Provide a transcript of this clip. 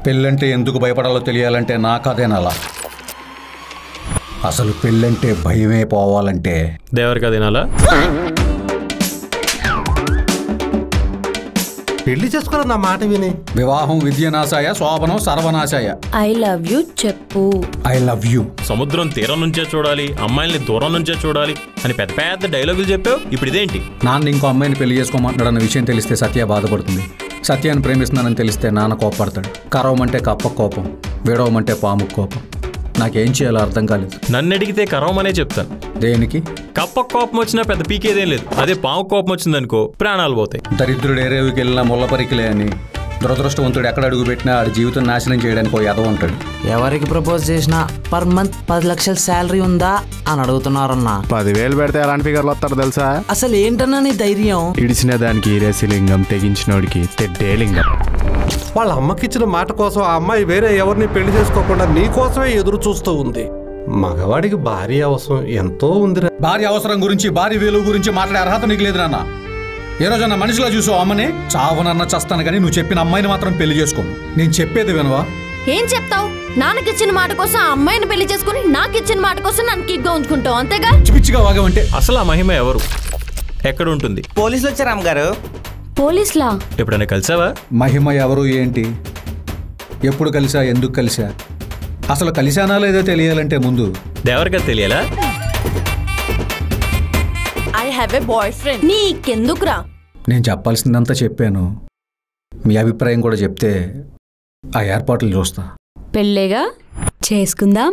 పెళ్ళంటే ఎందుకు భయపడాలో తెలియాలంటే నాకదేనాలా. అసలు పెళ్ళంటే భయమే పోవాలంటే దేవరికి అదేనాలా. పెళ్లి చేసుకోవాలి నా మాట విని. వివాహం విద్యనాశాయ, శోభనం సర్వనాశాయ. ఐ లవ్ యూ చెప్పు. I love you. సముద్రం తీరం నుంచే చూడాలి, అమ్మాయిల్ని దూరం నుంచే చూడాలి అని పెద్ద పెద్ద డైలాగులు చెప్పావు. ఇప్పుడు ఇదేంటి? నాన్న ఇంకో అమ్మాయిని పెళ్లి చేసుకోమంటున్నాడన్న విషయం తెలిస్తే సత్య బాధపడుతుంది. సత్యాన్ని ప్రేమిస్తున్నానని తెలిస్తే నాన్న కోపడతాడు. కరవమంటే కప్ప కోపం, విడవమంటే పాము కోపం. నాకేం చేయాలో అర్థం కాలేదు. నన్ను అడిగితే కరవమనే చెప్తాను. దేనికి? కప్ప కోపం వచ్చినా పెద్ద పీకేదేం లేదు. అదే పాము కోపం వచ్చిందనుకో ప్రాణాలు పోతాయి. దరిద్రుడు ఏరేవికి వెళ్ళినా ముళ్ళపరికిలే అని, దురదృష్టవంతుడు ఎక్కడ అడుగు పెట్టినా ఆడి జీవితం నాశనం చేయడానికి ఓ ఎదవ ఉంటాడు. ఎవరికి ప్రపోజ్ చేసినా పర్ మంత్ 10 లక్షల శాలరీ ఉందా అని అడుగుతున్నారన్నా. 10,000 పెడితే ఎలాంటి ఫిగర్లు వస్తారు తెలుసా? అసలు ఏంటన్నా నీ ధైర్యం? ఇడిచిన దానికి ఈరేసి లింగం, తెగించినోడికి తెడ్డే లింగం. వాళ్ళ అమ్మకిచ్చిన మాట కోసం ఆ అమ్మాయి వేరే ఎవరిని పెళ్లి చేసుకోకుండా నీ కోసమే ఎదురు చూస్తూ ఉంది. మగవాడికి భార్య అవసరం ఎంతో ఉందిరా. భార్య అవసరం గురించి, భార్య విలువ గురించి మాట్లాడే అర్హత నీకు లేదు నాన్న. ఏ రోజన్నా మనిషిలో చూసావు అమ్మని? చావునన్న చస్తాను కానీ నువ్వు చెప్పిన అమ్మాయిని మాత్రం పెళ్లి చేసుకోను. నేను చెప్పేది వినవా? ఏం చెప్తావు? నాన్నకిచ్చిన మాట కోసం ఆ అమ్మాయిని పెళ్లి చేసుకుని నాకిచ్చిన మాట కోసం నన్ను కిక్గా ఉంచుకుంటావు అంతేగా? పిచ్చిగా వాగమంటే. అసలు ఆ మహిమ ఎవరు, ఎక్కడ ఉంటుంది? పోలీసులు వచ్చారు అమ్మగారు. పోలీసులా? ఎప్పుడైనా కలిసావా? మహిమ ఎవరు, ఏంటి, ఎప్పుడు కలిసా, ఎందుకు కలిసా, అసలు కలిసానా లేదో తెలియాలంటే ముందు దేవరికి తెలియాలా? I have a boyfriend. నీకెందుకురా? నేను చెప్పాల్సిందంతా చెప్పాను. మీ అభిప్రాయం కూడా చెప్తే ఆ ఏర్పాట్లు చూస్తా. పెళ్ళేగా చేసుకుందాం.